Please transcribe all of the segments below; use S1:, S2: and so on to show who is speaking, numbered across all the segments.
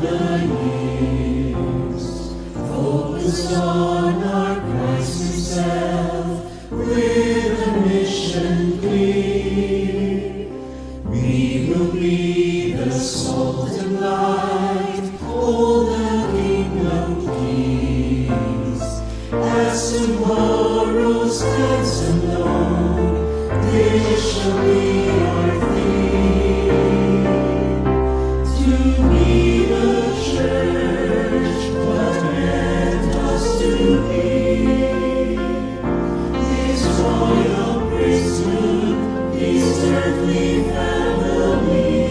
S1: the years, focused on our Christ Himself, with a mission clear. We will be the salt and light, all the kingdom keys. As tomorrow stands unknown, this shall be our theme. To be the church, what meant us to be. This royal priesthood, this earthly family.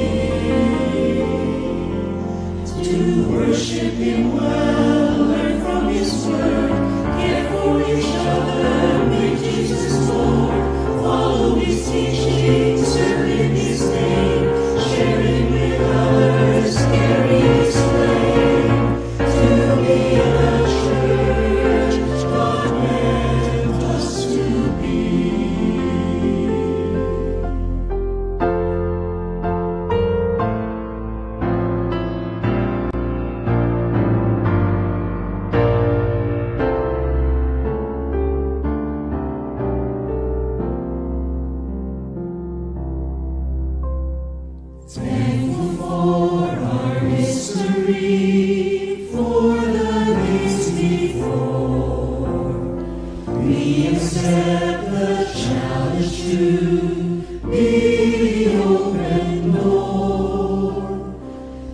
S1: To worship Him well, learn from His word, care for each other, make Jesus Lord, follow His teaching, serve in His name, sharing with others, carry His flame. To be a church, God meant us to be. Thankful for our history, for the days before. We accept the challenge to be the open door.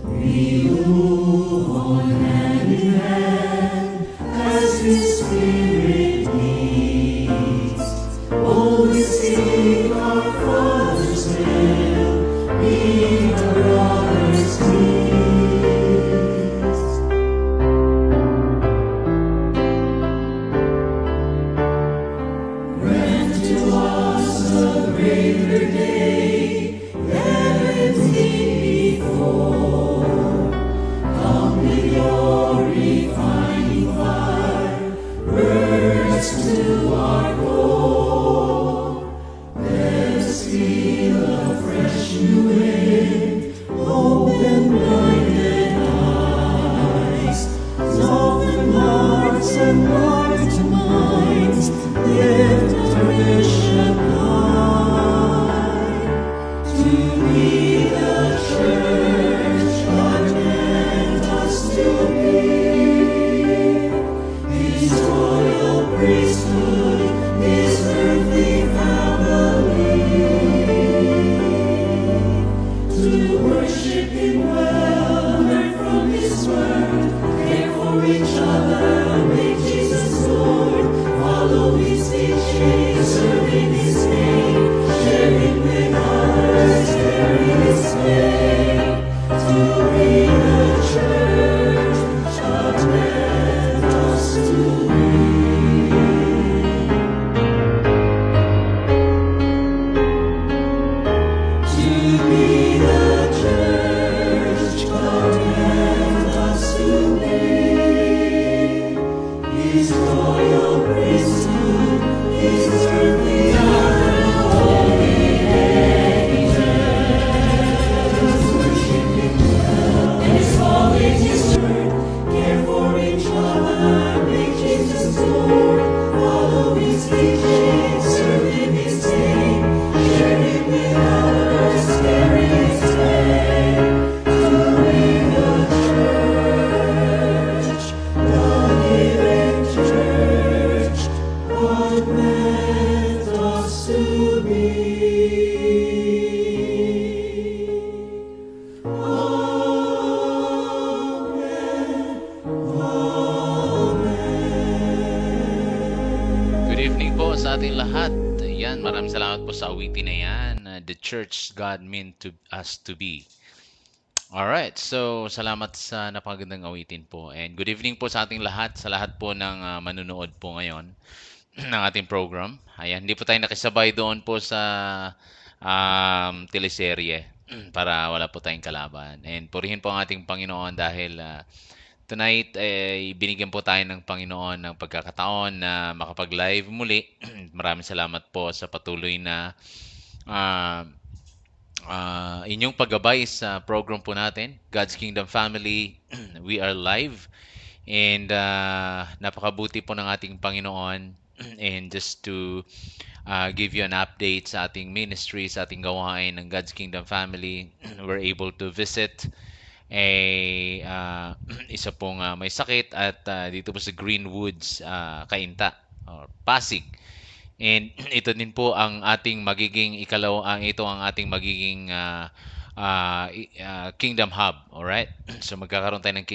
S1: We will move on hand in hand as His Spirit leads. Always seek our Father's will, meet our brother's needs. Grant to us a greater day than it's been before. Come with your refining fire, burn us to our core. Let us feel a fresh new wind, open blinded eyes, soften hearts and light minds, lift our vision high. To be the church God meant us to be. His royal priesthood, His earthly family. To worship Him well, learn from His word, care for each other, make Jesus Lord, follow His teaching, serve in His name, sharing with others, carry His flame. To be the church, God meant us to be. To be the church, God meant us to be. His royal priesthood, His earthly holy angels, worship Him well, and His following His word, care for each other, make Jesus Lord, follow His teaching, serve in His name, sharing with others, carry His flame. To be the church, the living church, God meant us to be.
S2: Good evening po sa ating lahat. Ayan, maraming salamat po sa awitin na yan. The Church God meant to us to be. Alright, so salamat sa napakagandang awitin po. And good evening po sa ating lahat, sa lahat po ng manunood po ngayon ng ating program. Ayan, hindi po tayo nakisabay doon po sa teleserye para wala po tayong kalaban. And purihin po ang ating Panginoon dahil tonight ay binigyan po tayo ng Panginoon ng pagkakataon na makapag-live muli. Maraming salamat po sa patuloy na ah, inyong paggabay sa program po natin, God's Kingdom Family. We are live and napakabuti po ng ating Panginoon. And just to give you an update sa ating ministry, sa ating gawain ng God's Kingdom Family, we're able to visit a isa pong may sakit at dito po sa Greenwoods, Cainta or Pasig. And ito din po ang ating magiging ito ang ating magiging Kingdom Hub, alright? So magkakaroon tayo ng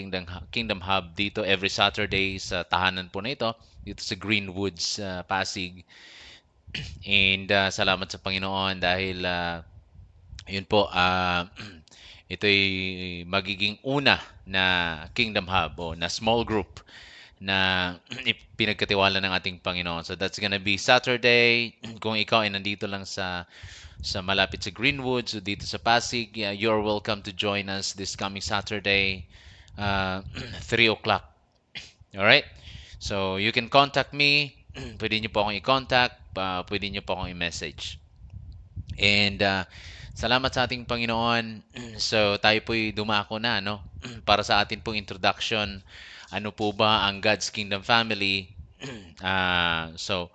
S2: Kingdom Hub dito every Saturday sa tahanan po na ito, dito sa Greenwoods, Pasig. And salamat sa Panginoon dahil yun po, ito'y magiging una na Kingdom Hub o na small group na pinagkatiwala ng ating Panginoon. So that's gonna be Saturday. Kung ikaw ay nandito lang sa malapit sa Greenwood, so dito sa Pasig, you're welcome to join us this coming Saturday, 3 o'clock. Alright? So you can contact me. Pwede nyo po akong i-contact. Pwede nyo po akong i-message. And salamat sa ating Panginoon. So tayo po'y dumako na, no? Para sa atin pong introduction, ano po ba ang God's Kingdom Family? So,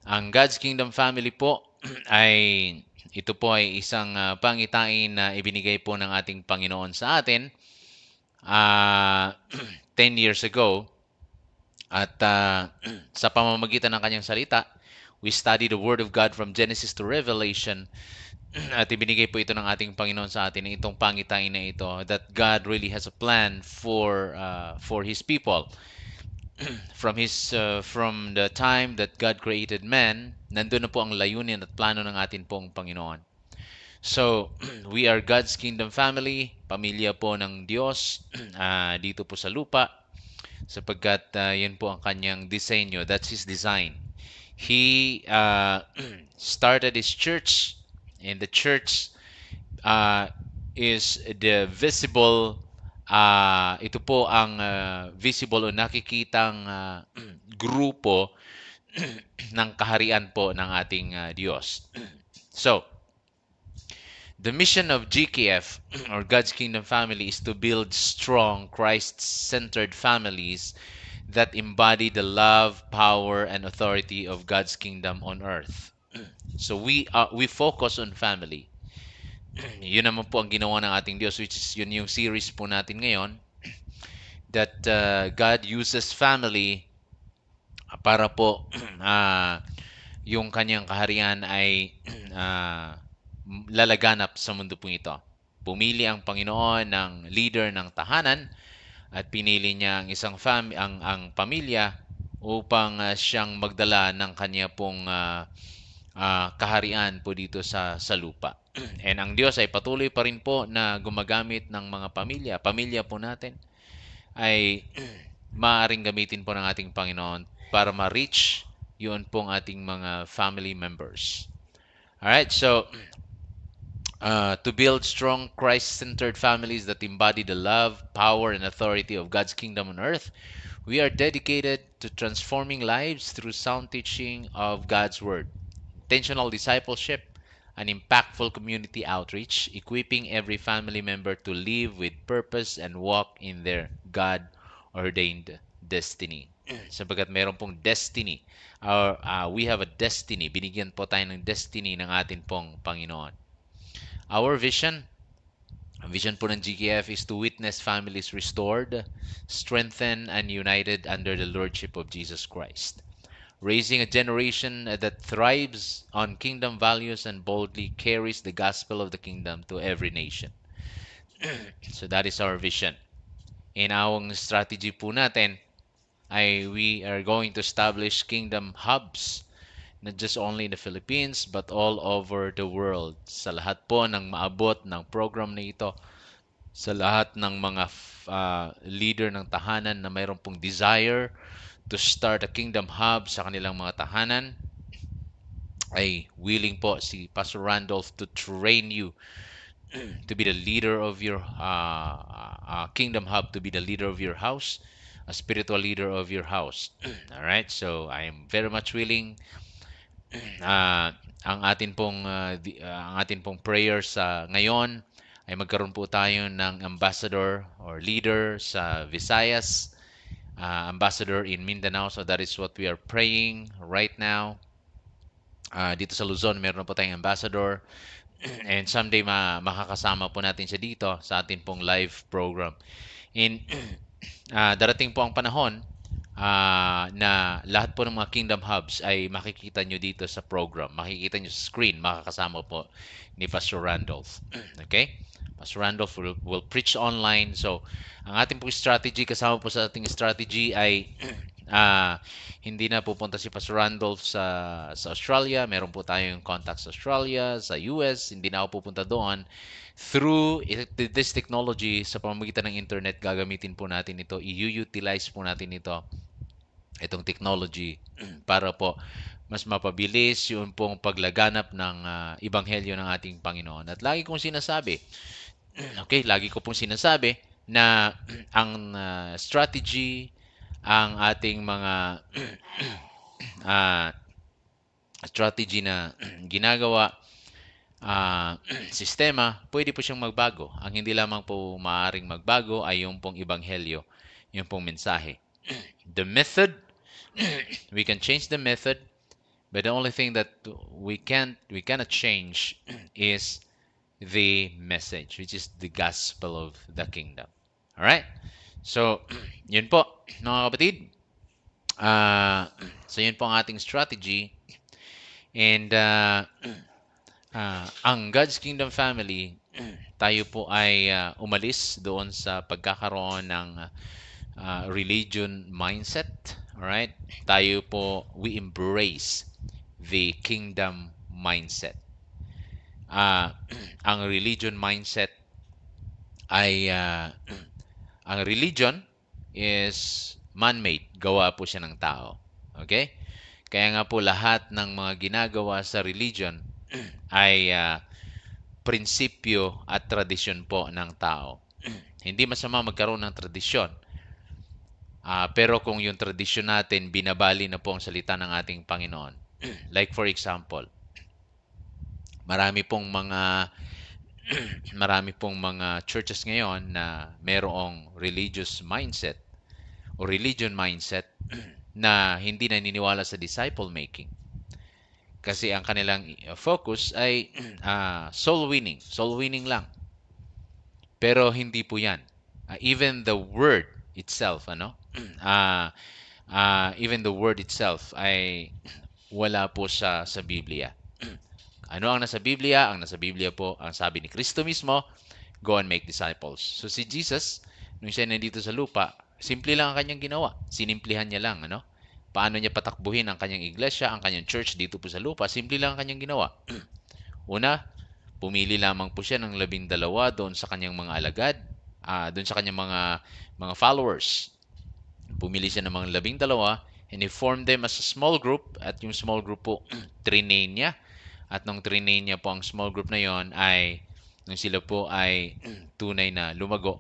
S2: ang God's Kingdom Family po ay ito po ay isang pangitain na ibinigay po ng ating Panginoon sa atin 10 years ago. At sa pamamagitan ng kanyang salita, we study the Word of God from Genesis to Revelation. At ibinigay po ito ng ating Panginoon sa atin, itong pangitain na ito, that God really has a plan for His people. From the time that God created man, nandun na po ang layunin at plano ng atin pong Panginoon. So, we are God's Kingdom Family, pamilya po ng Diyos dito po sa lupa, sapagkat yun po ang kanyang disenyo. That's His design. He started His church, and the church is the visible, ito po ang visible o nakikitang grupo ng kaharian po ng ating Diyos. So, the mission of GKF, or God's Kingdom Family, is to build strong, Christ-centered families that embody the love, power, and authority of God's kingdom on earth. So we focus on family. Yun naman po ang ginawa ng ating Diyos, which is yun yung series po natin ngayon, that God uses family para po yung kanyang kaharian ay lalaganap sa mundo po ito. Pumili ang Panginoon ng leader ng tahanan at pinili niya ang isang ang pamilya upang siyang magdala ng kanya pong kaharian po dito sa lupa. And ang Diyos ay patuloy pa rin po na gumagamit ng mga pamilya po natin ay maaaring gamitin po ng ating Panginoon para ma-reach yun pong ating mga family members. Alright, so to build strong Christ-centered families that embody the love, power, and authority of God's kingdom on earth, we are dedicated to transforming lives through sound teaching of God's Word, intentional discipleship, and impactful community outreach, equipping every family member to live with purpose and walk in their God-ordained destiny. Sabagat mayroon pong destiny, we have a destiny, binigyan po tayo ng destiny ng atin pong Panginoon. Our vision po ng GKF is to witness families restored, strengthened, and united under the Lordship of Jesus Christ, raising a generation that thrives on kingdom values and boldly carries the gospel of the kingdom to every nation. So that is our vision. In our strategy po natin ay we are going to establish kingdom hubs, not just only in the Philippines but all over the world. Sa lahat po ng maabot ng program na ito, sa lahat ng mga leader ng tahanan na mayroon pong desire to start a kingdom hub sa kanilang mga tahanan, ay willing po si Pastor Randolph to train you to be the leader of your kingdom hub, to be the leader of your house, a spiritual leader of your house. All right, so I am very much willing ang atin pong prayers sa ngayon ay magkaroon po tayo ng ambassador or leader sa Visayas, ambassador in Mindanao. So that is what we are praying right now. Dito sa Luzon, meron po tayong ambassador. And someday makakasama po natin siya dito sa atin pong live program. And darating po ang panahon na lahat po ng mga Kingdom Hubs ay makikita nyo dito sa program. Makikita nyo sa screen, makakasama po ni Pastor Randolph. Okay? Pastor Randolph will preach online. So, ang ating po strategy, kasama po sa ating strategy ay hindi na pupunta si Pastor Randolph sa Australia. Meron po tayong contact sa Australia, sa US. Hindi na ako pupunta doon. Through this technology, sa pamamagitan ng internet, gagamitin po natin ito. I-utilize po natin ito, itong technology, para po mas mapabilis yung pong paglaganap ng ebanghelyo ng ating Panginoon. At lagi kong sinasabi, lagi ko pong sinasabi na ang strategy, ang ating mga strategy na ginagawa, sistema, pwede po siyang magbago. Ang hindi lamang po maaaring magbago ay yung pong ebanghelyo, yung pong mensahe. The method, we can change the method, but the only thing that we cannot change is the message, which is the gospel of the kingdom. All right? So, yun po, mga kapatid. So, yun po ang ating strategy. And ang God's Kingdom Family, tayo po ay umalis doon sa pagkakaroon ng religion mindset. Alright? Tayo po, we embrace the kingdom mindset. Ang religion mindset ay ang religion is man-made. Gawa po siya ng tao. Okay? Kaya nga po lahat ng mga ginagawa sa religion ay prinsipyo at tradisyon po ng tao. Hindi masama magkaroon ng tradisyon. Pero kung yung tradisyon natin, binabali na po ang salita ng ating Panginoon. Like for example, marami pong mga churches ngayon na mayroong religious mindset o religion mindset na hindi naniniwala sa disciple making. Kasi ang kanilang focus ay soul winning lang. Pero hindi po 'yan. Even the word itself, even the word itself ay wala po sa Biblia. Ano ang nasa Biblia? Ang nasa Biblia po, ang sabi ni Kristo mismo, go and make disciples. So si Jesus, nung siya nandito sa lupa, simple lang ang kanyang ginawa. Sinimplihan niya lang, paano niya patakbuhin ang kanyang iglesia, ang kanyang church dito po sa lupa. Simple lang ang kanyang ginawa. Una, pumili lamang po siya ng 12 doon sa kanyang mga alagad, doon sa kanyang mga followers. Pumili siya ng mga 12 and he formed them as a small group, at yung small group po, triname niya. At nung triname niya po ang small group na yon, ay nung sila po ay tunay na lumago,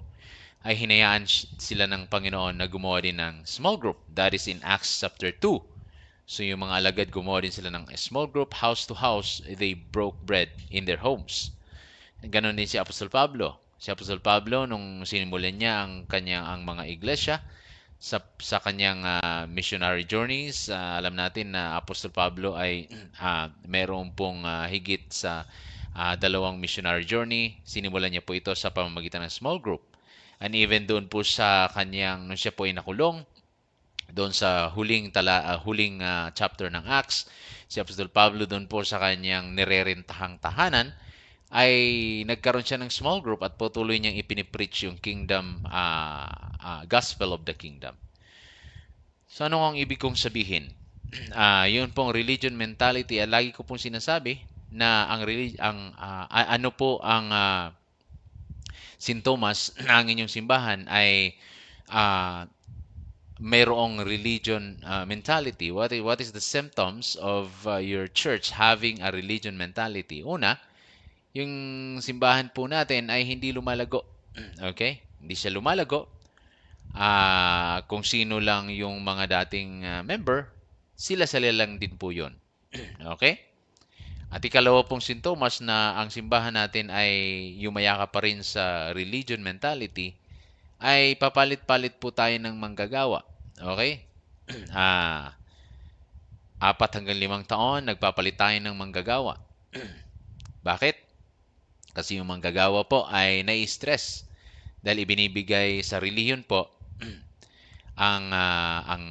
S2: ay hinayaan sila ng Panginoon na gumawa din ng small group. That is in Acts chapter 2. So yung mga alagad, gumawa din sila ng small group, house to house. They broke bread in their homes. Ganon din si Apostol Pablo. Si Apostol Pablo, nung sinimulan niya ang mga iglesia, sa kanyang missionary journeys, alam natin na Apostol Pablo ay mayroon pong higit sa 2 missionary journey. Sinimulan niya po ito sa pamamagitan ng small group. And even doon po sa kanyang, nung siya po ay nakulong, doon sa huling chapter ng Acts, si Apostol Pablo doon po sa kanyang nirerentahang tahanan, ay nagkaroon siya ng small group at patuloy niyang ipinipreach yung kingdom, gospel of the kingdom. So ano ang ibig kong sabihin? Yun pong religion mentality, lagi ko pong sinasabi na ano po ang sintomas ng inyong simbahan ay mayroong religion mentality. What is the symptoms of your church having a religion mentality? Una, yung simbahan po natin ay hindi lumalago. Okay? Hindi siya lumalago. Kung sino lang yung mga dating member, sila lang din po yun. Okay? At ikalawa pong sintomas na ang simbahan natin ay yumayaka pa rin sa religion mentality ay papalit-palit po tayo ng manggagawa. Okay? Ah, 4 hanggang 5 taon, nagpapalit tayo ng manggagawa. Bakit? Kasi yung manggagawa po ay nai-stress dahil ibinibigay sa relihiyon po ang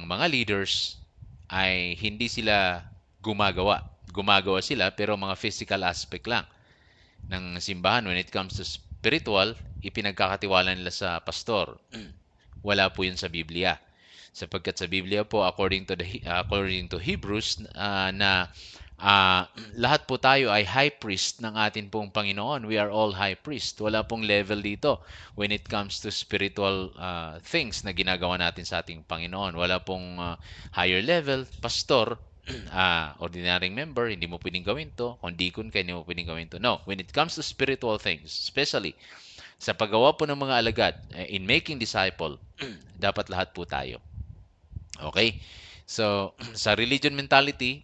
S2: mga leaders ay hindi sila gumagawa. Gumagawa sila pero mga physical aspect lang ng simbahan. When it comes to spiritual, ipinagkakatiwala nila sa pastor. Wala po yun sa Biblia. Sapagkat sa Biblia po, according to Hebrews, lahat po tayo ay high priest ng atin pong Panginoon. We are all high priest. Wala pong level dito when it comes to spiritual things na ginagawa natin sa ating Panginoon. Wala pong higher level. Pastor, ordinaryong member, hindi mo pwedeng gawin to. Kung deacon ka, hindi mo pwedeng gawin to. No, when it comes to spiritual things, especially sa paggawa po ng mga alagad, in making disciple, dapat lahat po tayo. Okay? So, sa religion mentality,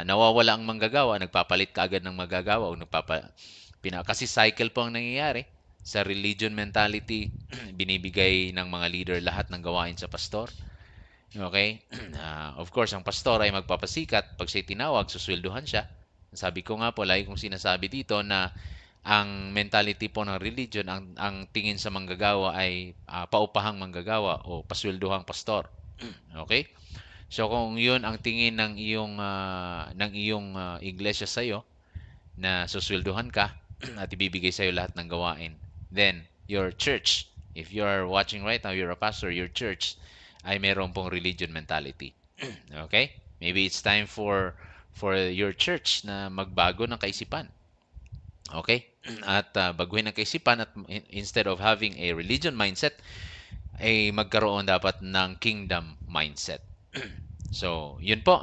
S2: nawawala ang manggagawa, nagpapalit ka agad ng manggagawa o kasi cycle po ang nangyayari. Sa religion mentality, binibigay ng mga leader lahat ng gawain sa pastor. Okay? Of course, ang pastor ay magpapasikat. Pag siya tinawag, suswelduhan siya. Sabi ko nga po, lagi kong sinasabi dito na ang mentality po ng religion, ang tingin sa manggagawa ay paupahang manggagawa o paswelduhang pastor. Okay? So kung 'yun ang tingin ng iyong iglesia sa iyo na suswelduhan ka at ibibigay sa iyo lahat ng gawain, then your church, if you are watching right now, you're a pastor, your church ay meron pong religion mentality. Okay? Maybe it's time for your church na magbago ng kaisipan. Okay? At baguhin ang kaisipan at instead of having a religion mindset, ay magkaroon dapat ng kingdom mindset. So, yun po,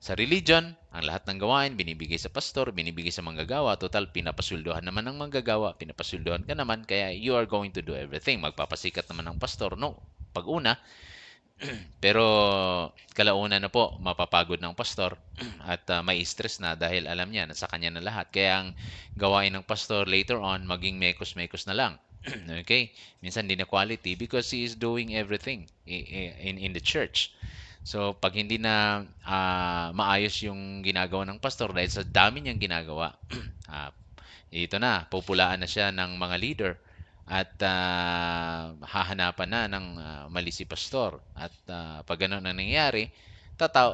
S2: sa religion, ang lahat ng gawain, binibigay sa pastor, binibigay sa manggagawa, total, pinapasweldohan naman ng manggagawa, pinapasweldohan ka naman, kaya you are going to do everything. Magpapasikat naman ng pastor, no? Pag-una, pero kalauna na po, mapapagod ng pastor at may stress na dahil alam niya na sa kanya na lahat. Kaya ang gawain ng pastor later on, maging mekos-mekos na lang. Okay? Minsan din na quality because he is doing everything in the church. So, pag hindi na maayos yung ginagawa ng pastor dahil sa dami niyang ginagawa, ito na, pupulaan na siya ng mga leader at hahanapan na ng mali si pastor. At pag gano'n na nangyayari,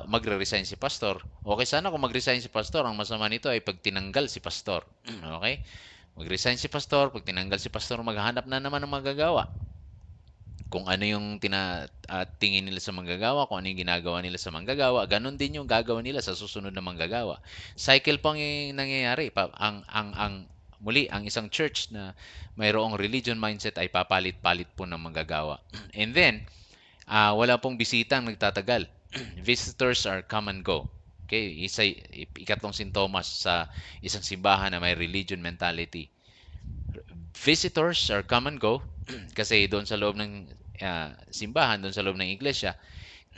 S2: magre-resign si pastor. Okay, sana kung mag-resign si pastor, ang masama nito ay pag tinanggal si pastor. Okay? Mag-resign si pastor, pag tinanggal si pastor, maghahanap na naman ng magagawa. Kung ano yung tingin nila sa manggagawa, kung ano yung ginagawa nila sa manggagawa, ganun din yung gagawin nila sa susunod na manggagawa. Cycle pang yung nangyayari. Muli, ang isang church na mayroong religion mindset ay papalit-palit po ng manggagawa. And then, wala pong bisitang nagtatagal. Visitors are come and go. Okay, ikatlong sintomas sa isang simbahan na may religion mentality. Visitors are come and go kasi doon sa loob ng simbahan, doon sa loob ng iglesia,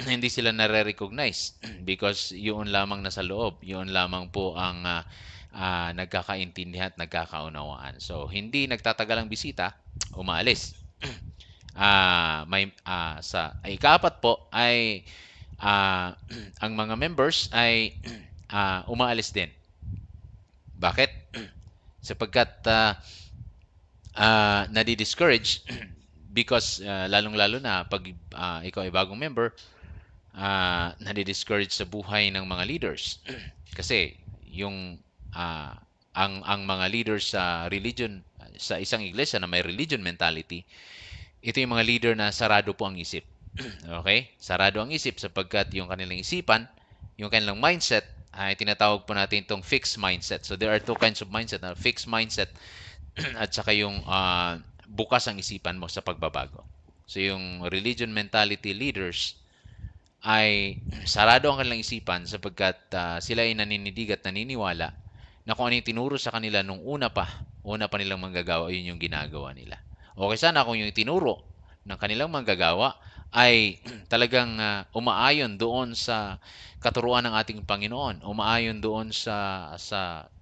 S2: hindi sila nare-recognize because yun lamang nasa loob, yun lamang po ang nagkakaintindihan at nagkakaunawaan. So, hindi nagtatagal ang bisita, umaalis. Sa ikaapat po ay ang mga members ay umaalis din. Bakit? Sapagkat nadi-discourage because lalong-lalo na pag ikaw ay bagong member, nadi-discourage sa buhay ng mga leaders. Kasi yung ang mga leaders sa religion, sa isang iglesia na may religion mentality, ito yung mga leader na sarado po ang isip. Okay? Sarado ang isip sapagkat yung kanilang isipan, yung kanilang mindset, ay tinatawag po natin itong fixed mindset. So there are two kinds of mindset, na fixed mindset at saka yung bukas ang isipan mo sa pagbabago. So yung religion mentality leaders ay sarado ang kanilang isipan sapagkat sila ay naninindig at naniniwala na kung ano yung tinuro sa kanila nung una pa nilang manggagawa, yun yung ginagawa nila. Okay, sana kung yung tinuro ng kanilang manggagawa ay talagang umaayon doon sa katuruan ng ating Panginoon, umaayon doon sa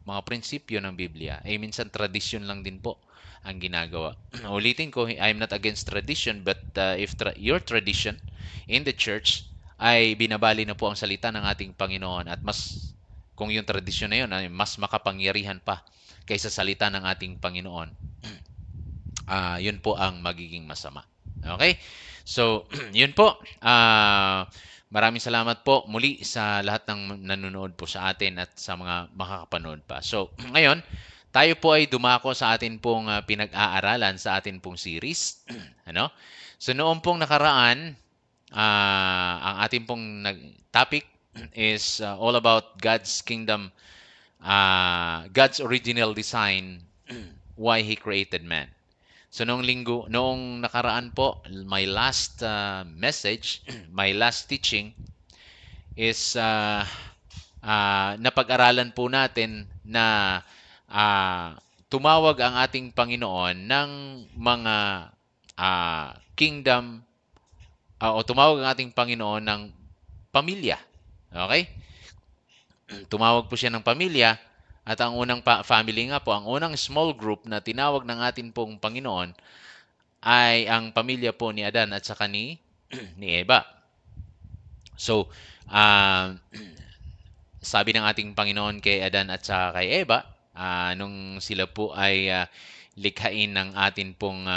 S2: mga prinsipyo ng Biblia. Minsan tradisyon lang din po ang ginagawa. Ulitin ko, I'm not against tradition, but if your tradition in the church ay binabali na po ang salita ng ating Panginoon, at mas kung yung tradisyon na yun ay mas makapangyarihan pa kaysa salita ng ating Panginoon, yun po ang magiging masama. Okay? So, yun po. Maraming salamat po muli sa lahat ng nanonood po sa atin at sa mga makakapanood pa. So, ngayon, tayo po ay dumako sa atin pong pinag-aaralan sa atin pong series. Ano? So, noong pong nakaraan, ang ating pong topic is all about God's kingdom, God's original design, why He created man. So noong nakaraan po, my last message, my last teaching is napag-aralan po natin na tumawag ang ating Panginoon ng mga kingdom, o tumawag ang ating Panginoon ng pamilya. Okay? Tumawag po siya ng pamilya. At ang unang family nga po, ang unang small group na tinawag ng atin pong Panginoon ay ang pamilya po ni Adan at saka ni Eva. So, sabi ng ating Panginoon kay Adan at saka kay Eva, nung sila po ay likhain ng atin pong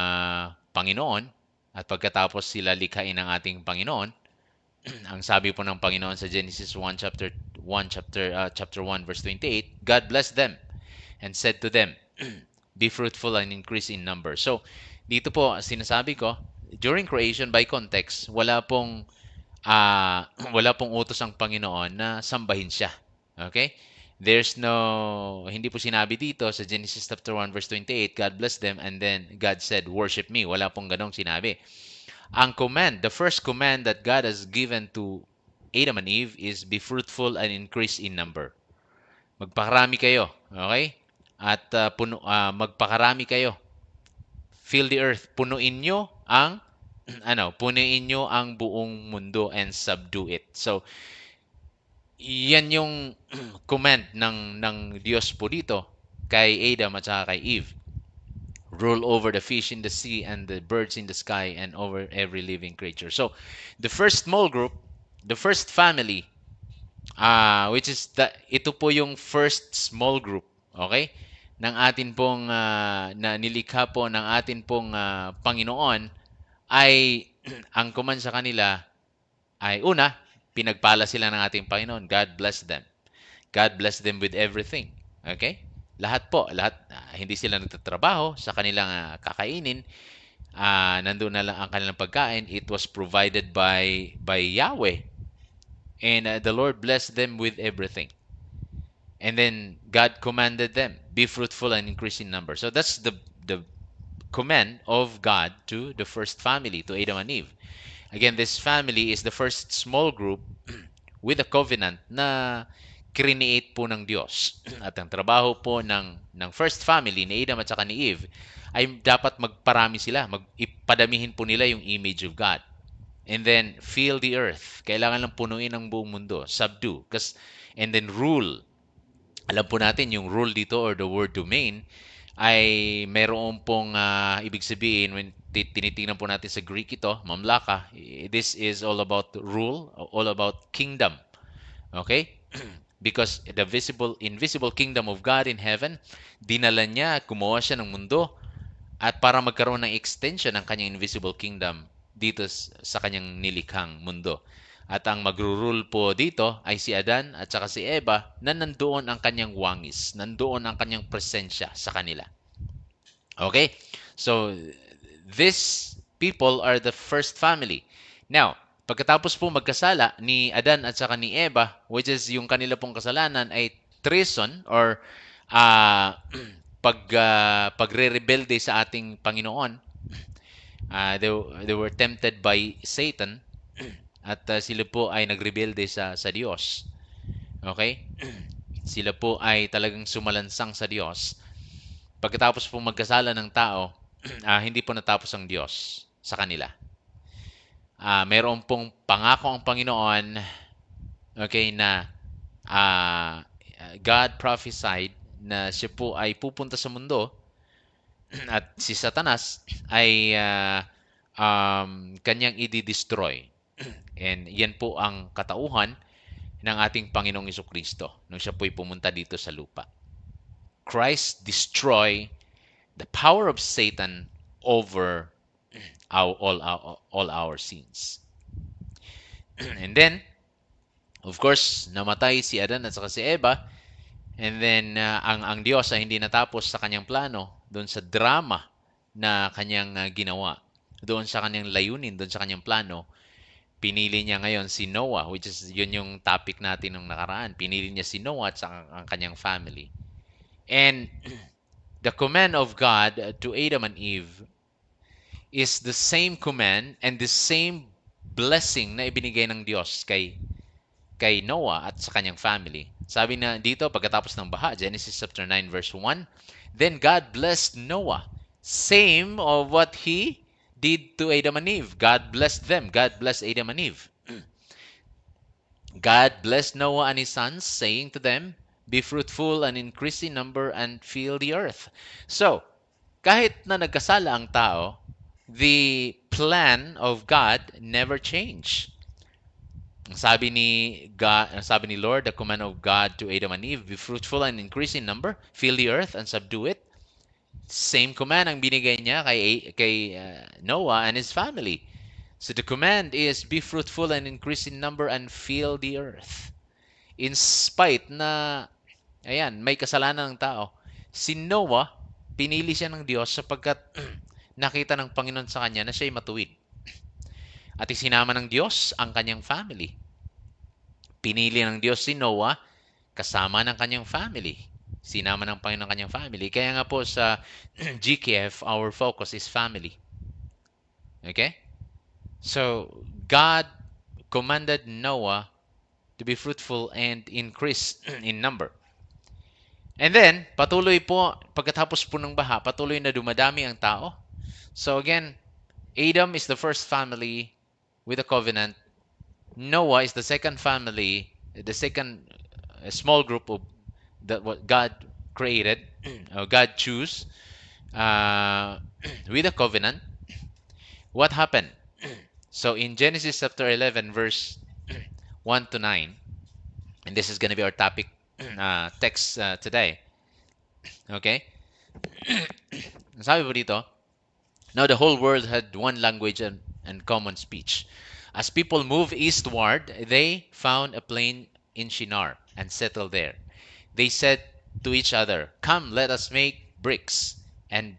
S2: Panginoon, at pagkatapos sila likhain ng ating Panginoon, ang sabi po ng Panginoon sa Genesis 1 chapter 1 verse 28, God blessed them and said to them, be fruitful and increase in number. So, dito po sinasabi ko, during creation, by context, wala pong utos ang Panginoon na sambahin siya. Okay? Hindi po sinabi dito sa Genesis chapter 1 verse 28, God blessed them and then God said, worship me. Wala pong ganong sinabi. Ang command, the first command that God has given to Adam and Eve is be fruitful and increase in number. Magpakarami kayo, okay? At magpakarami kayo. Fill the earth. Punuin nyo ang buong mundo and subdue it. So, yan yung command ng Diyos po dito kay Adam at saka kay Eve. Rule over the fish in the sea and the birds in the sky and over every living creature. So, the first small group, the first family, which is ito po yung first small group, okay? Ng atin pong na nilikha po ng atin pong Panginoon, ay ang command sa kanila ay una, pinagpala sila ng ating Panginoon. God bless them. God bless them with everything. Okay? Lahat, hindi sila nagtatrabaho sa kanilang kakainin. Nandun na lang ang kanilang pagkain. It was provided by Yahweh. And the Lord blessed them with everything. And then God commanded them, be fruitful and increase in number. So that's the command of God to the first family, to Adam and Eve. Again, this family is the first small group with a covenant na create po ng Diyos. At ang trabaho po ng first family ni Adam at saka ni Eve ay dapat magparami sila, ipadamihin po nila yung image of God. And then fill the earth. Kailangan lang punuin ang buong mundo, subdue, and then rule. Alam po natin yung rule dito, or the word domain, ay meron pong ibig sabihin. When tinitingnan po natin sa Greek ito, mamlaka, this is all about rule, all about kingdom. Okay? Because the invisible kingdom of God in heaven, dinala niya, gumawa siya ng mundo, at para magkaroon ng extension ng kanyang invisible kingdom dito sa kanyang nilikhang mundo. At ang magro-rule po dito ay si Adan at saka si Eva, na nandoon ang kanyang wangis, nandoon ang kanyang presensya sa kanila. Okay? So, these people are the first family. Now, pagkatapos po magkasala ni Adan at saka ni Eva, which is yung kanila pong kasalanan ay treason, or pagre-rebelde sa ating Panginoon. They were tempted by Satan, at sila po ay nagrebelde sa Diyos. Okay? Sila po ay talagang sumalansang sa Diyos. Pagkatapos po magkasala ng tao, hindi po natapos ang Diyos sa kanila. Meron pong pangako ang Panginoon, okay, na God prophesied na siya po ay pupunta sa mundo at si Satanas ay kanyang i-destroy. And yan po ang katauhan ng ating Panginoong Kristo nung siya po'y pumunta dito sa lupa. Christ destroy the power of Satan over all our sins. And then, of course, namatay si Adan at saka si Eva. And then, ang Diyos ay hindi natapos sa kanyang plano doon sa drama na kanyang ginawa. Doon sa kanyang layunin, doon sa kanyang plano. Pinili niya ngayon si Noah, which is yun yung topic natin nung nakaraan. Pinili niya si Noah at saka ang kanyang family. And the command of God to Adam and Eve is the same command and the same blessing na ibinigay ng Diyos kay Noah at sa kanyang family. Sabi na dito, pagkatapos ng baha, Genesis chapter 9 verse 1, then God blessed Noah, same of what He did to Adam and Eve. God blessed them. God blessed Adam and Eve. God blessed Noah and his sons, saying to them, be fruitful and increase in number and fill the earth. So, kahit na nagkasala ang tao, the plan of God never changed. Sabi ni Lord, the command of God to Adam and Eve, be fruitful and increase in number, fill the earth and subdue it. Same command ang binigay niya kay Noah and his family. So the command is be fruitful and increase in number and fill the earth. In spite na, ayan, may kasalanan ng tao, si Noah, pinili siya ng Diyos sapagkat nakita ng Panginoon sa kanya na siya'y matuwid. At isinama ng Diyos ang kanyang family. Pinili ng Diyos si Noah kasama ng kanyang family. Sinama ng Panginoon ng kanyang family. Kaya nga po sa GKF, our focus is family. Okay? So, God commanded Noah to be fruitful and increase in number. And then, patuloy po, pagkatapos po ng baha, patuloy na dumadami ang tao. So again, Adam is the first family with a covenant. Noah is the second family, the second small group of that what God created, or God chose with a covenant. What happened? So in Genesis chapter 11, verse 1 to 9, and this is going to be our topic text today. Okay? Sabi po dito, now the whole world had one language and common speech. As people moved eastward, they found a plain in Shinar and settled there. They said to each other, come, let us make bricks and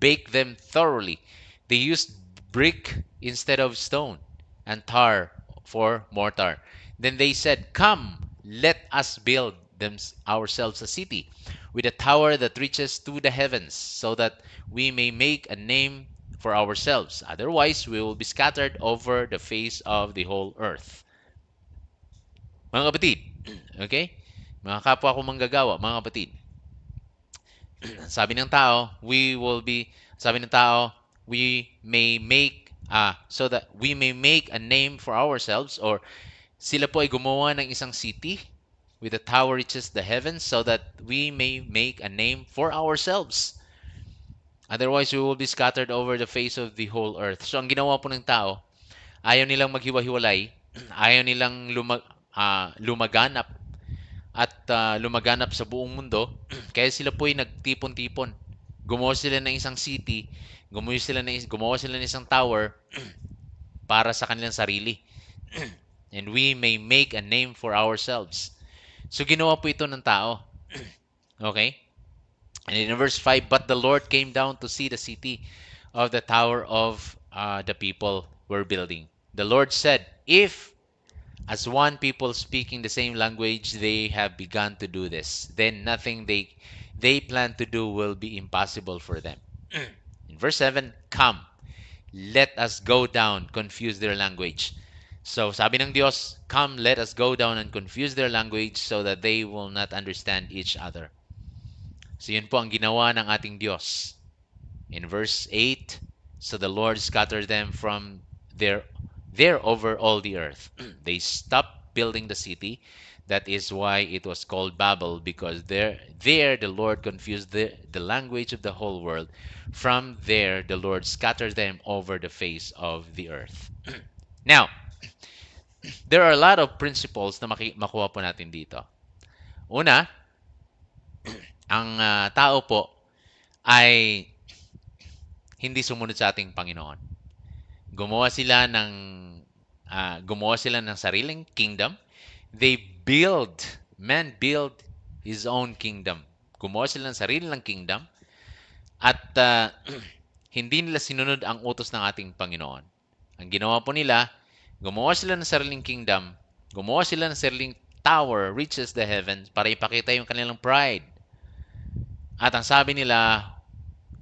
S2: bake them thoroughly. They used brick instead of stone and tar for mortar. Then they said, come, let us build ourselves a city with a tower that reaches to the heavens, so that we may make a name for ourselves. Otherwise, we will be scattered over the face of the whole earth. Mga kapatid, okay? Mga kapwa ko manggagawa, mga kapatid. Sabi ng tao, we may make, so that we may make a name for ourselves, or sila po ay gumawa ng isang city with a tower reaches the heavens, so that we may make a name for ourselves. Otherwise, we will be scattered over the face of the whole earth. So, ang ginawa po ng tao, ayaw nilang maghiwa-hiwalay, ayaw nilang lumaganap at lumaganap sa buong mundo. Kaya sila po ay nagtipon-tipon. Gumawa sila ng isang city, gumawa sila ng isang tower para sa kanilang sarili. And we may make a name for ourselves. So, ginawa po ito ng tao. Okay? And in verse 5, but the Lord came down to see the city of the tower of the people were building. The Lord said, if as one people speaking the same language they have begun to do this, then nothing they plan to do will be impossible for them. In verse 7, come, let us go down, confuse their language. So sabi ng Diyos, come, let us go down and confuse their language so that they will not understand each other. So yun po ang ginawa ng ating Diyos. In verse 8, so the Lord scattered them from there over all the earth. They stopped building the city. That is why it was called Babel, because there the Lord confused the language of the whole world. From there, the Lord scattered them over the face of the earth. Now, there are a lot of principles na makuha po natin dito. Una, ang tao po ay hindi sumunod sa ating Panginoon. Gumawa sila ng sariling kingdom. Man build his own kingdom. Gumawa sila ng sariling kingdom at hindi nila sinunod ang utos ng ating Panginoon. Ang ginawa po nila, gumawa sila ng sariling kingdom, gumawa sila ng sariling tower, reaches the heavens, para ipakita yung kanilang pride. At ang sabi nila,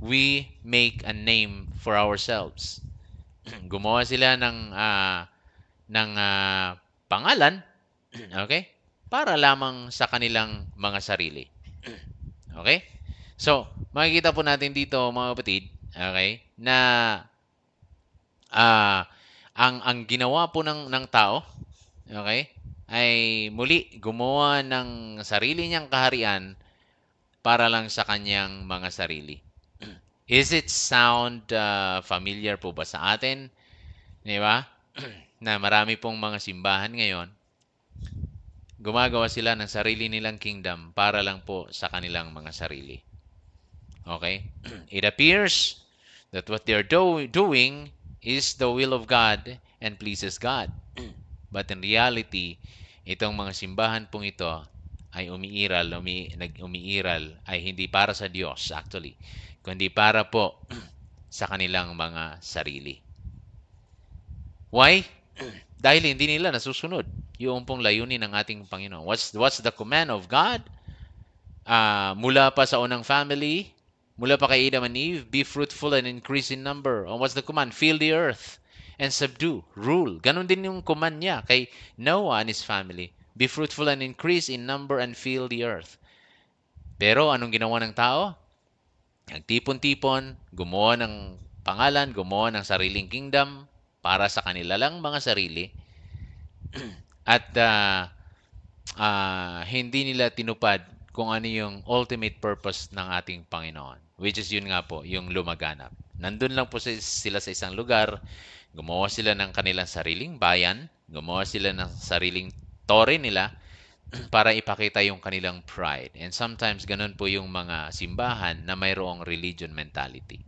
S2: we make a name for ourselves. Gumawa sila ng pangalan, okay? Para lamang sa kanilang mga sarili. Okay? So, makikita po natin dito, mga kapatid, okay, na ang ginawa po ng tao, okay, ay muli gumawa ng sarili niyang kaharian para lang sa kanyang mga sarili. Is it sound familiar po ba sa atin? Di ba? Na marami pong mga simbahan ngayon, gumagawa sila ng sarili nilang kingdom para lang po sa kanilang mga sarili. Okay? It appears that what they're doing is the will of God and pleases God. But in reality, itong mga simbahan pong ito ay umiiral ay hindi para sa Diyos actually, kundi para po sa kanilang mga sarili. Why? Dahil hindi nila nasusunod yung pong layunin ng ating Panginoon. What's the command of God? Mula pa sa unang family, mula pa kay Adam and Eve, be fruitful and increase in number. And what's the command? Fill the earth and subdue, rule. Ganon din yung command niya kay Noah and his family. Be fruitful and increase in number and fill the earth. Pero anong ginawa ng tao? Nagtipon-tipon, gumawa ng pangalan, gumawa ng sariling kingdom para sa kanila lang mga sarili. At hindi nila tinupad kung ano yung ultimate purpose ng ating Panginoon. Which is yun nga po, yung lumaganap. Nandun lang po sila sa isang lugar, gumawa sila ng kanilang sariling bayan, gumawa sila ng sariling tore nila para ipakita yung kanilang pride. And sometimes ganun po yung mga simbahan na mayroong religion mentality.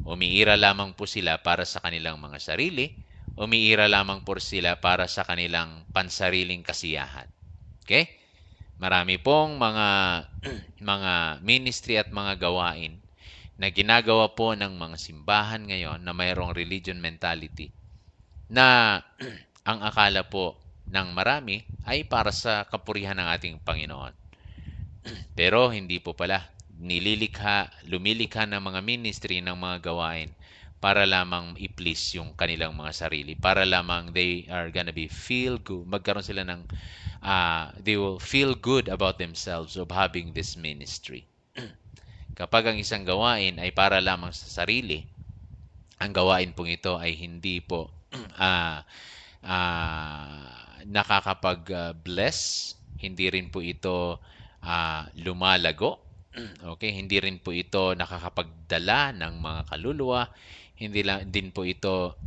S2: Umiira lamang po sila para sa kanilang mga sarili, umiira lamang po sila para sa kanilang pansariling kasiyahan. Okay? Marami pong mga ministry at mga gawain na ginagawa po ng mga simbahan ngayon na mayroong religion mentality na ang akala po ng marami ay para sa kapurihan ng ating Panginoon. Pero hindi po pala. Lumilikha ng mga ministry ng mga gawain para lamang i-please yung kanilang mga sarili. Para lamang they are gonna be feel good. Magkaroon sila ng they will feel good about themselves of having this ministry. Kapag ang isang gawain ay para lamang sa sarili, ang gawain pong ito ay hindi po nakakapag-bless, hindi rin po ito lumalago, okay? Hindi rin po ito nakakapagdala ng mga kaluluwa, hindi din po ito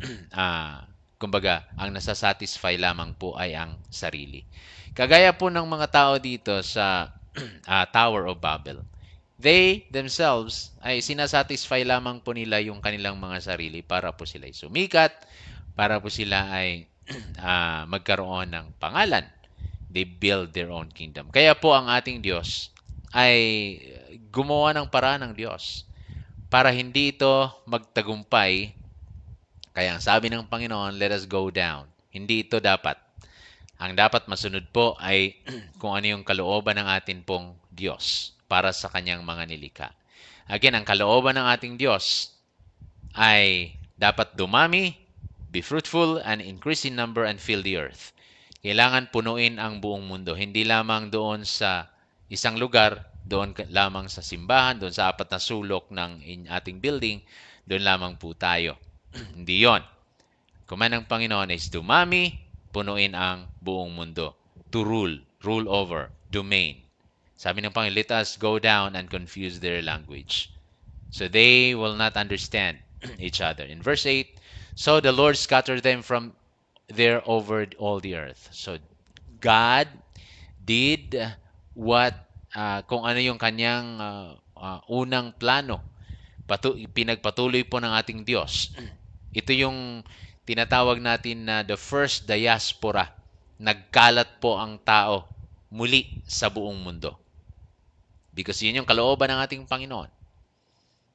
S2: kumbaga, ang nasasatisfy lamang po ay ang sarili. Kagaya po ng mga tao dito sa Tower of Babel. They themselves ay sinasatisfy lamang po nila yung kanilang mga sarili para po sila ay sumikat, para po sila ay magkaroon ng pangalan. They build their own kingdom. Kaya po ang ating Diyos ay gumawa ng paraan ng Diyos para hindi ito magtagumpay. Kaya ang sabi ng Panginoon, let us go down. Hindi ito dapat. Ang dapat masunod po ay kung ano yung kalooban ng atin pong Diyos para sa kanyang mga nilikha. Again, ang kalooban ng ating Diyos ay dapat dumami, be fruitful, and increase in number and fill the earth. Kailangan punuin ang buong mundo. Hindi lamang doon sa isang lugar, doon lamang sa simbahan, doon sa 4 na sulok ng ating building, doon lamang po tayo. Hindi yon. Command ng Panginoon is dumami, punuin ang buong mundo. To rule over, domain. Sabi ng Panginoon, let us go down and confuse their language. So they will not understand each other. In verse 8, so the Lord scattered them from there over all the earth. So God did what, kung ano yung kanyang unang plano. Pinagpatuloy po ng ating Diyos. Ito yung tinatawag natin na the first diaspora. Nagkalat po ang tao muli sa buong mundo. Because yun yung kalooban ng ating Panginoon.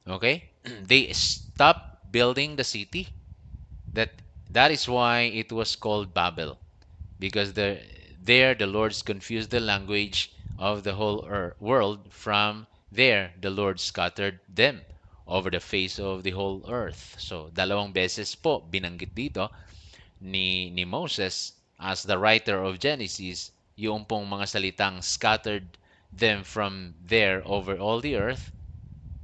S2: Okay? They stopped building the city. That is why it was called Babel. Because there the Lord's confused the language of the whole world. From there, the Lord scattered them over the face of the whole earth. So, dalawang beses po binanggit dito ni Moses as the writer of Genesis, yung pong mga salitang scattered them from there over all the earth.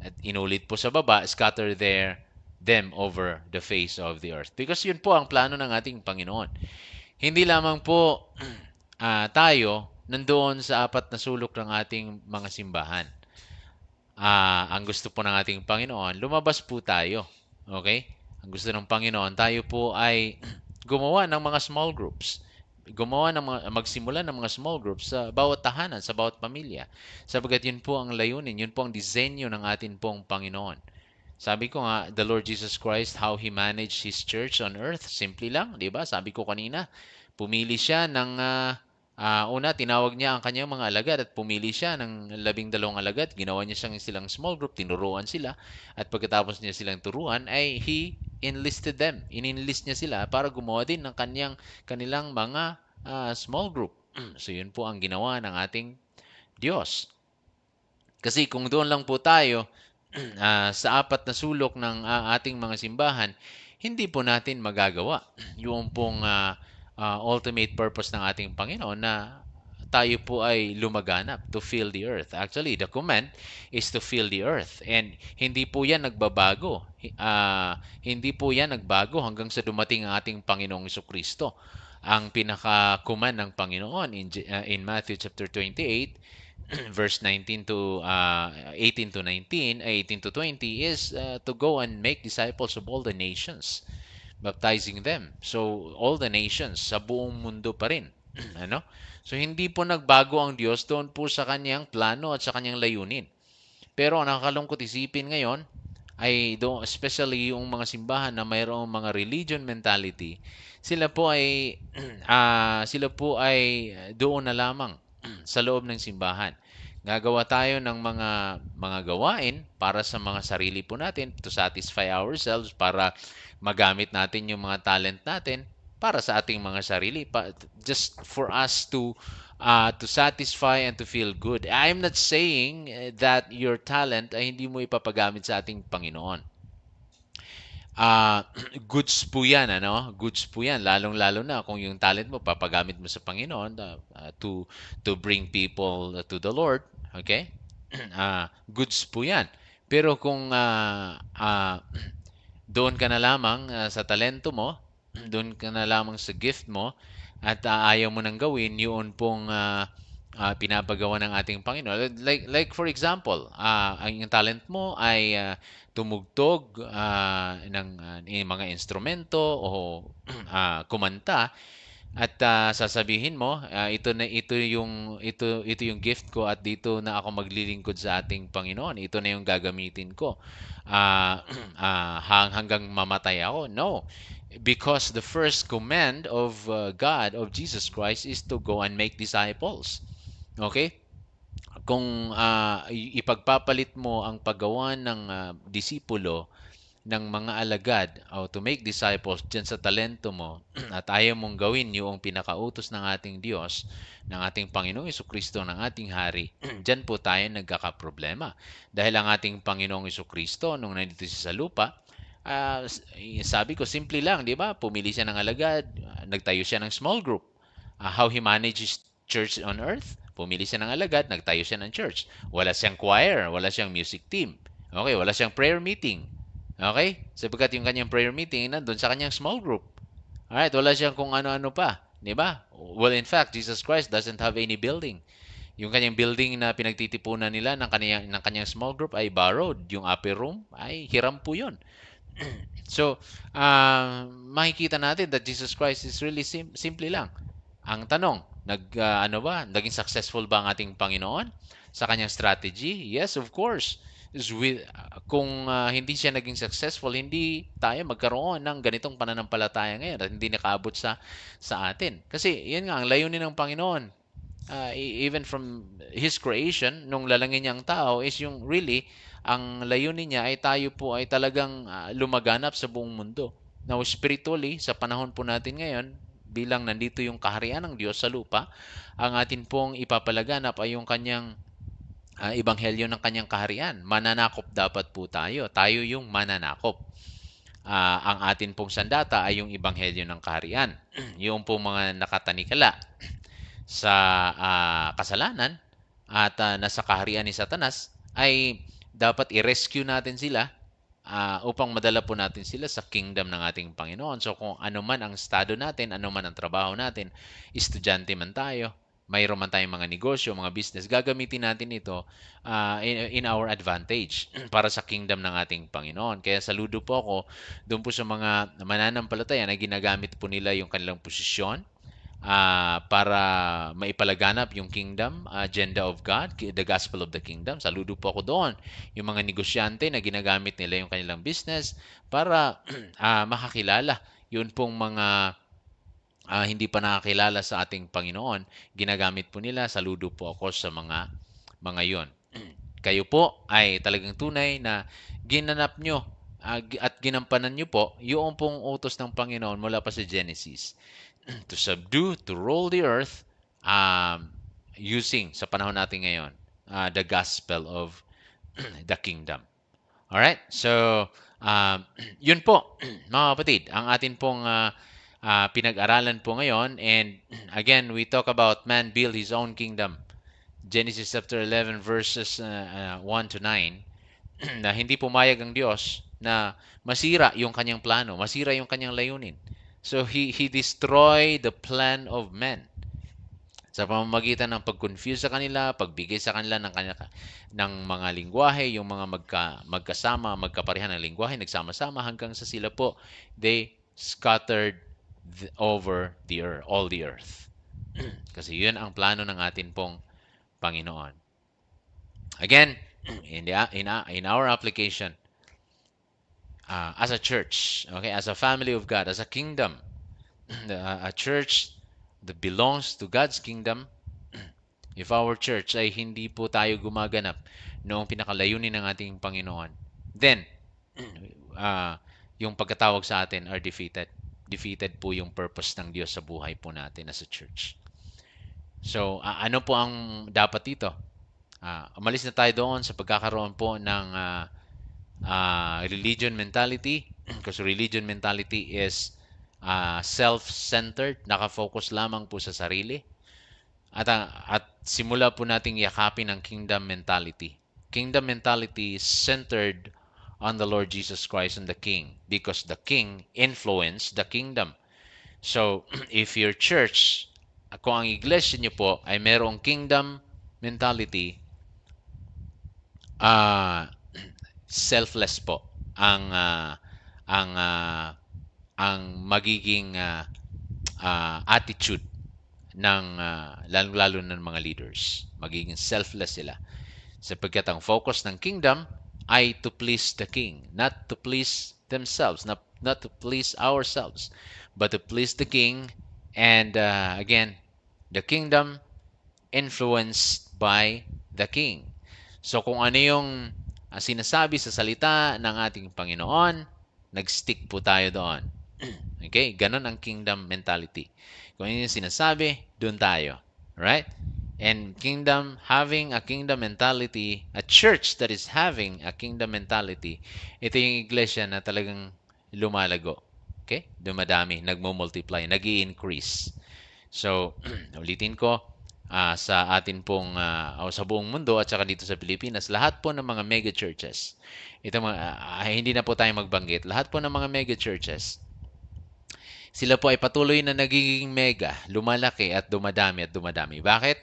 S2: At inulit po sa baba, scatter them over the face of the earth. Because yun po ang plano ng ating Panginoon. Hindi lamang po tayo nandoon sa apat na sulok ng ating mga simbahan. Ang gusto po ng ating Panginoon, lumabas po tayo. Okay? Ang gusto ng Panginoon, tayo po ay gumawa ng mga small groups. Magsimula ng mga small groups sa bawat tahanan, sa bawat pamilya. Sabagat yun po ang layunin, yun po ang disenyo ng atin pong Panginoon. Sabi ko nga, the Lord Jesus Christ, how He managed His church on earth, simple lang, di ba? Sabi ko kanina, pumili siya ng una, tinawag niya ang kanyang mga alagad at pumili siya ng 12 alagad. Ginawa niya silang small group, tinuruan sila. At pagkatapos niya silang turuan, ay He enlisted them. Ininlist niya sila para gumawa din ng kanilang mga small group. So yun po ang ginawa ng ating Diyos. Kasi kung doon lang po tayo sa apat na sulok ng ating mga simbahan, hindi po natin magagawa yung pong ultimate purpose ng ating Panginoon na tayo po ay lumaganap to fill the earth. Actually, the command is to fill the earth. And hindi po yan nagbabago. Hindi po yan nagbago hanggang sa dumating ang ating Panginoong Jesucristo. Ang pinaka-command ng Panginoon in Matthew chapter 28, verse 19 to 18 to 19, 18 to 20 is to go and make disciples of all the nations, baptizing them. So, all the nations, sa buong mundo pa rin. Ano? So, hindi po nagbago ang Diyos doon po sa kanyang plano at sa kanyang layunin. Pero, ang nakakalungkot isipin ngayon, ay doon, especially yung mga simbahan na mayroong mga religion mentality, sila po ay doon na lamang sa loob ng simbahan. Gagawa tayo ng mga gawain para sa mga sarili po natin, to satisfy ourselves, para magamit natin yung mga talent natin para sa ating mga sarili, just for us to satisfy and to feel good. I'm not saying that your talent ay hindi mo ipapagamit sa ating Panginoon. Goods po yan, ano? Goods po yan, lalong-lalo na kung yung talent mo papagamit mo sa Panginoon to bring people to the Lord, okay? Goods po yan. Pero kung doon ka na lamang sa talento mo, doon ka na lamang sa gift mo, at ayaw mo nang gawin yun pong pinapagawa ng ating Panginoon. Like for example, ang talent mo ay tumugtog ng mga instrumento o kumanta, at sasabihin mo, ito yung gift ko at dito na ako maglilingkod sa ating Panginoon. Ito na yung gagamitin ko hanggang mamatay ako. No. Because the first command of God, of Jesus Christ, is to go and make disciples. Okay? Kung ipagpapalit mo ang paggawa ng disipulo ng mga alagad o to make disciples dyan sa talento mo at ayaw mong gawin yung pinakautos ng ating Diyos, ng ating Panginoong Jesucristo, ng ating Hari, dyan po tayo nagkakaproblema. Dahil ang ating Panginoong Jesucristo, nung nandito siya sa lupa, sabi ko, simple lang, di ba? Pumili siya ng alagad, nagtayo siya ng small group. How He manages church on earth? Pumili siya ng alagad, nagtayo siya ng church. Wala siyang choir, wala siyang music team. Okay, wala siyang prayer meeting. Okay? Sapagkat yung kanyang prayer meeting nandun sa kanyang small group. Alright, wala siyang kung ano-ano pa. Di ba? Well, in fact, Jesus Christ doesn't have any building. Yung kanyang building na pinagtitipunan nila ng kanyang small group ay borrowed. Yung upper room ay hiram po yun. So, makikita natin that Jesus Christ is really simple lang. Ang tanong, naging successful ba ang ating Panginoon sa kanyang strategy? Yes, of course. Kung hindi siya naging successful, hindi tayo magkaroon ng ganitong pananampalataya ngayon at hindi nakaabot sa atin. Kasi yan nga, ang layunin ng Panginoon, even from His creation, nung lalangin niya ang tao, is yung really, ang layunin niya ay tayo po ay talagang lumaganap sa buong mundo. Now, spiritually, sa panahon po natin ngayon, bilang nandito yung kaharian ng Diyos sa lupa, ang atin pong ipapalaganap ay yung kanyang ebanghelyo ng kanyang kaharian. Mananakop dapat po tayo. Tayo yung mananakop. Ang atin pong sandata ay yung ebanghelyo ng kaharian. Yung pong mga nakatanikala sa kasalanan at nasa kaharian ni Satanas ay dapat i-rescue natin sila upang madala po natin sila sa kingdom ng ating Panginoon. So kung ano man ang estado natin, ano man ang trabaho natin, estudyante man tayo, mayroon man tayong mga negosyo, mga business, gagamitin natin ito in our advantage para sa kingdom ng ating Panginoon. Kaya saludo po ako doon po sa mga mananampalataya na ginagamit po nila yung kanilang posisyon para maipalaganap yung kingdom, agenda of God, the gospel of the kingdom. Saludo po ako doon. Yung mga negosyante na ginagamit nila yung kanilang business para makakilala yun pong mga hindi pa nakakilala sa ating Panginoon, ginagamit po nila. Saludo po ako sa mga yon. Kayo po ay talagang tunay na ginanap nyo at ginampanan nyo po yung pong utos ng Panginoon mula pa sa Genesis to subdue, to rule the earth using, sa panahon natin ngayon, the gospel of the kingdom. Alright? So, yun po, mga kapatid, ang atin pong pinag-aralan po ngayon. And again, we talk about man build his own kingdom. Genesis chapter 11 verses 1 to 9 na hindi pumayag ang Diyos na masira yung kanyang plano, masira yung kanyang layunin. So he destroyed the plan of man sa pamamagitan ng pag-confuse sa kanila, pagbigay sa kanila ng mga lingwahe, yung mga magkasama, magkaparehan ng lingwahe, nagsama-sama hanggang sa sila po, they scattered over all the earth. Kasi yun ang plano ng atin pong Panginoon. Again, in our application, as a church, okay, as a family of God, as a kingdom, a church that belongs to God's kingdom, if our church ay hindi po tayo gumaganap noong pinakalayunin ng ating Panginoon, then yung pagkatawag sa atin are defeated. Defeated po yung purpose ng Diyos sa buhay po natin as a church. So, ano po ang dapat dito? Umalis na tayo doon sa pagkakaroon po ng religion mentality, because religion mentality is self-centered, nakafocus lamang po sa sarili. At simula po nating yakapin ang kingdom mentality. Kingdom mentality is centered on the Lord Jesus Christ and the King, because the King influenced the kingdom. So, if your church, kung ang iglesia niyo po ay merong kingdom mentality, selfless po ang magiging attitude ng lalo ng mga leaders. Magiging selfless sila. Sapagkat ang focus ng kingdom ay to please the king, not to please themselves, not to please ourselves, but to please the king. And again, the kingdom influenced by the king. So kung ano yung sinasabi sa salita ng ating Panginoon, nag-stick po tayo doon. Okay? Ganon ang kingdom mentality. Kung ano yung sinasabi, doon tayo. Right? And having a kingdom mentality, a church that is having a kingdom mentality, ito yung iglesia na talagang lumalago. Okay? Dumadami, nagmo-multiply, nag-i-increase. So, ulitin ko, sa atin pong sa buong mundo at saka dito sa Pilipinas, lahat po ng mga mega churches, ito hindi na po tayo magbanggit, lahat po ng mga mega churches Sila po ay patuloy na nagiging mega, lumalaki at dumadami at dumadami. Bakit?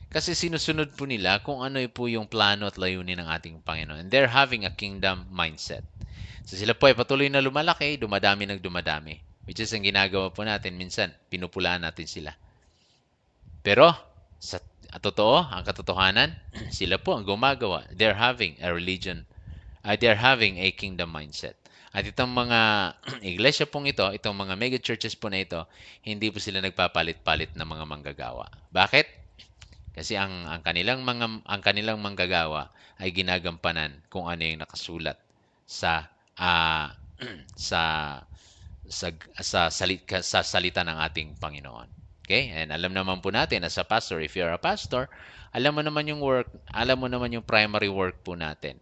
S2: Kasi sinusunod po nila kung ano po yung plano at layunin ng ating Panginoon. And they're having a kingdom mindset. So sila po ay patuloy na lumalaki, dumadami ng dumadami. Which is ang ginagawa po natin minsan, pinupulaan natin sila. Pero sa totoo, ang katotohanan, sila po ang gumagawa. They're having a religion, they're having a kingdom mindset. At itong mga iglesia pong ito, itong mga mega churches po na ito, hindi po sila nagpapalit-palit ng mga manggagawa. Bakit? Kasi ang kanilang manggagawa ay ginagampanan kung ano yung nakasulat sa ah, sa sa salita ng ating Panginoon. Okay? And alam naman po natin as a pastor, if you're a pastor, alam mo naman yung work, alam mo naman yung primary work po natin.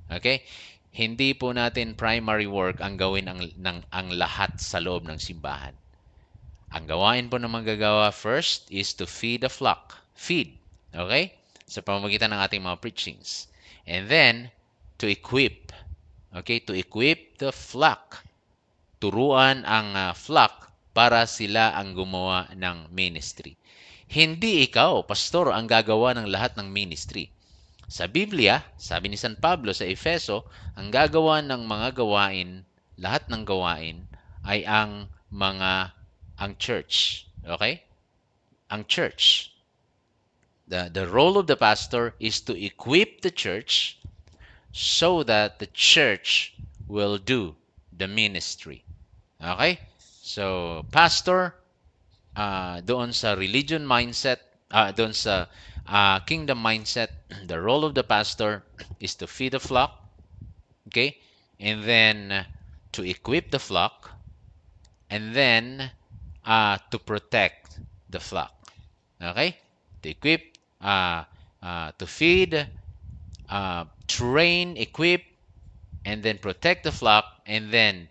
S2: Okay? Hindi po natin primary work ang gawin ang lahat sa loob ng simbahan. Ang gawain po ng manggagawa first is to feed the flock. Feed. Okay? Sa pamamagitan ng ating mga preachings. And then, to equip. Okay? To equip the flock. Turuan ang flock para sila ang gumawa ng ministry. Hindi ikaw, pastor, ang gagawa ng lahat ng ministry. Sa Biblia, sabi ni San Pablo sa Efeso, ang gagawa ng mga gawain, lahat ng gawain, ay ang church. Okay? Ang church. The role of the pastor is to equip the church so that the church will do the ministry. Okay? So, pastor, doon sa religion mindset, doon sa kingdom mindset, the role of the pastor is to feed the flock, okay? And then to equip the flock, and then to protect the flock. Okay? To equip, to feed, train, equip, and then protect the flock, and then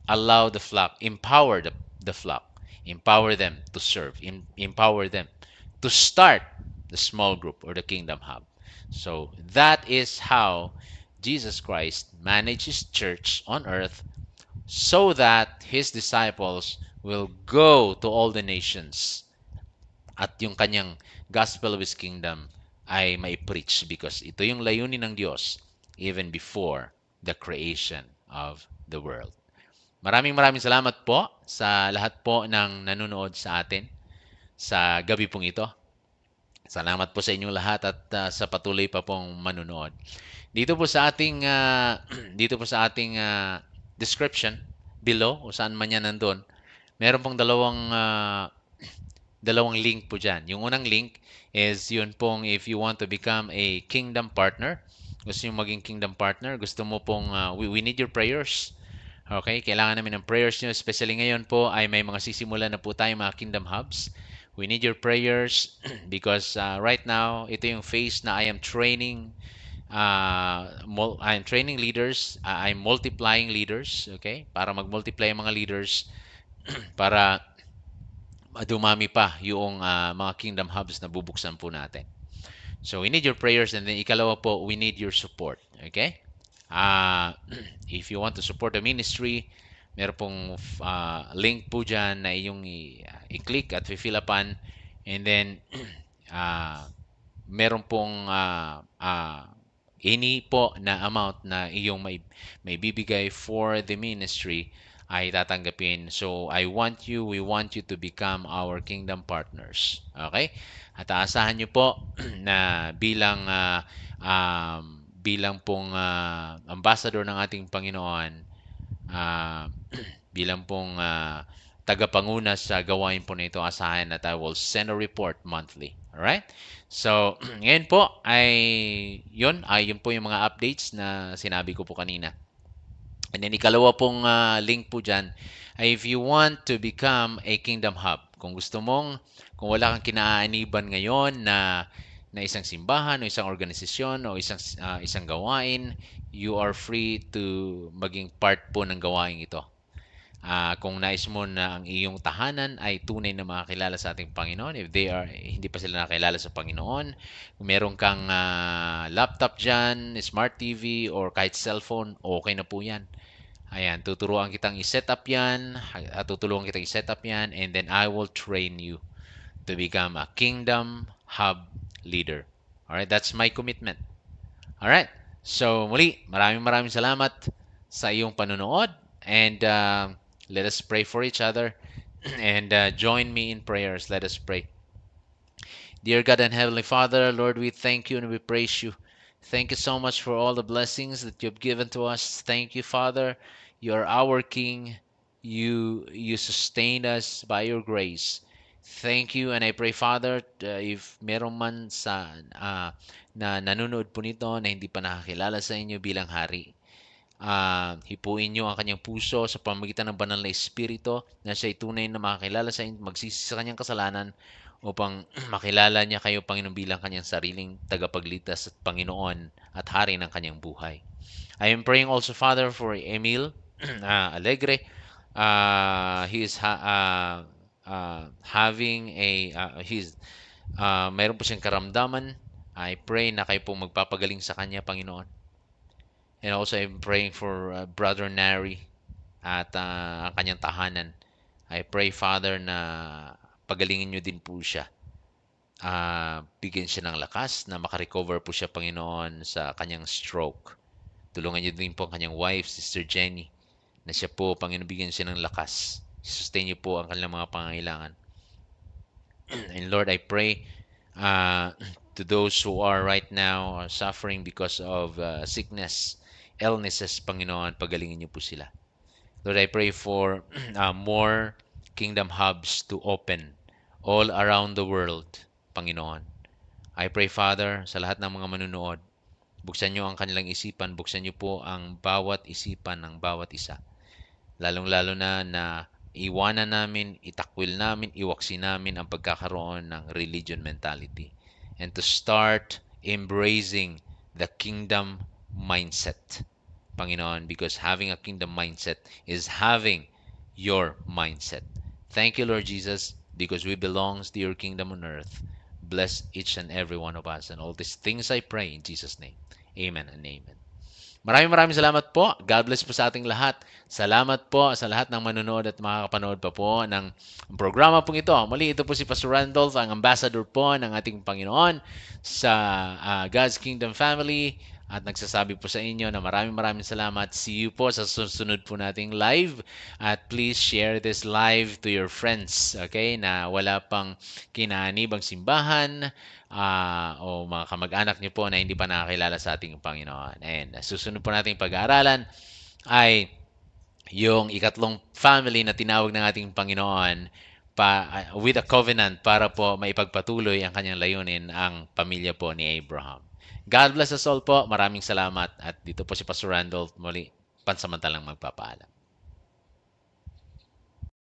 S2: allow the flock, empower the flock, empower them to serve, empower them to start the small group or the kingdom hub. So that is how Jesus Christ managed his church on earth so that his disciples will go to all the nations at yung kanyang gospel of his kingdom ay mai-preach because ito yung layunin ng Diyos even before the creation of the world. Maraming salamat po sa lahat po ng nanonood sa atin sa gabi pong ito. Salamat po sa inyong lahat at sa patuloy pa pong manunood. Dito po sa ating description below o saan man yan nandun, meron pong dalawang link po dyan. Yung unang link is yun pong if you want to become a kingdom partner. Gusto nyo maging kingdom partner, gusto mo pong we need your prayers. Okay, kailangan namin ng prayers nyo. Especially ngayon po ay may mga sisimula na po tayo mga Kingdom Hubs. We need your prayers because right now, ito yung phase na I am training leaders. I'm multiplying leaders. Okay, para mag-multiply mga leaders para dumami pa yung mga Kingdom Hubs na bubuksan po natin. So we need your prayers and then ikalawa po, we need your support. Okay? If you want to support the ministry, meron pong link po dyan na iyong i-click at fill upan and then meron pong any po na amount na iyong may bibigay for the ministry ay tatanggapin. So we want you to become our kingdom partners. Okay? At aasahan nyo po na bilang pong ambassador ng ating Panginoon, bilang pong tagapanguna sa gawain po nito, asahan that I will send a report monthly. Alright? So, ngayon po yun po yung mga updates na sinabi ko po kanina. And then ikalawa pong link po dyan, if you want to become a Kingdom Hub, kung wala kang kinaaniban ngayon na isang simbahan o isang organisasyon o isang gawain, you are free to maging part po ng gawain ito. Kung nais mo na ang iyong tahanan ay tunay na makakilala sa ating Panginoon, if hindi pa sila nakilala sa Panginoon, kung meron kang laptop dyan, smart TV, or kahit cellphone, okay na po yan. Ayan, tuturuan kitang i-set up yan, tutulungan kitang i-set up yan, and then I will train you to become a Kingdom Hub leader. Alright, that's my commitment. Alright, so muli, maraming salamat sa iyong panonood, and let us pray for each other, and join me in prayers. Let us pray. Dear God and Heavenly Father, Lord, we thank you and we praise you. Thank you so much for all the blessings that you've given to us. Thank you, Father. You're our King. You sustained us by your grace. Thank you, and I pray, Father, if meron man na nanonood po nito na hindi pa nakakilala sa inyo bilang hari, hipuin nyo ang kanyang puso sa pamamagitan ng banal na Espiritu na siya'y tunay na makakilala sa inyo, magsisi sa kanyang kasalanan upang makilala niya kayo, Panginoon, bilang kanyang sariling tagapagligtas at Panginoon at hari ng kanyang buhay. I am praying also, Father, for Emil Alegre. He is having mayroon po siyang karamdaman. I pray na kayo po magpapagaling sa kanya, Panginoon. And also, I'm praying for Brother Nary at ang kanyang tahanan. I pray, Father, na pagalingin nyo din po siya. Bigyan siya ng lakas na makarecover po siya, Panginoon, sa kanyang stroke. Tulungan nyo din po ang kanyang wife, Sister Jenny, na siya po, Panginoon, bigyan siya ng lakas. Sustain niyo po ang kanilang mga pangangailangan. And Lord, I pray to those who are right now suffering because of sickness, illnesses, Panginoon, pagalingin niyo po sila. Lord, I pray for more Kingdom Hubs to open all around the world, Panginoon. I pray, Father, sa lahat ng mga manunood, buksan niyo ang kanilang isipan, buksan niyo po ang bawat isipan ng bawat isa. Lalong-lalo na iwanan namin, itakwil namin, iwaksi namin ang pagkakaroon ng religion mentality. And to start embracing the kingdom mindset, Panginoon, because having a kingdom mindset is having your mindset. Thank you, Lord Jesus, because we belong to your kingdom on earth. Bless each and every one of us. And all these things I pray in Jesus' name. Amen and amen. Maraming salamat po. God bless po sa ating lahat. Salamat po sa lahat ng manonood at makakapanood pa po ng programa pong ito. Muli, ito po si Pastor Randolph, ang ambassador po ng ating Panginoon sa God's Kingdom Family. At nagsasabi po sa inyo na maraming salamat. See you po sa susunod po nating live. At please share this live to your friends, okay, na wala pang kinaanibang simbahan, o mga kamag-anak niyo po na hindi pa nakakilala sa ating Panginoon. And susunod po nating pag-aaralan ay yung ikatlong family na tinawag ng ating Panginoon with a covenant para po maipagpatuloy ang kanyang layunin, ang pamilya po ni Abraham. God bless us all po. Maraming salamat. At dito po si Pastor Randolph muli, pansamantalang magpapaalam.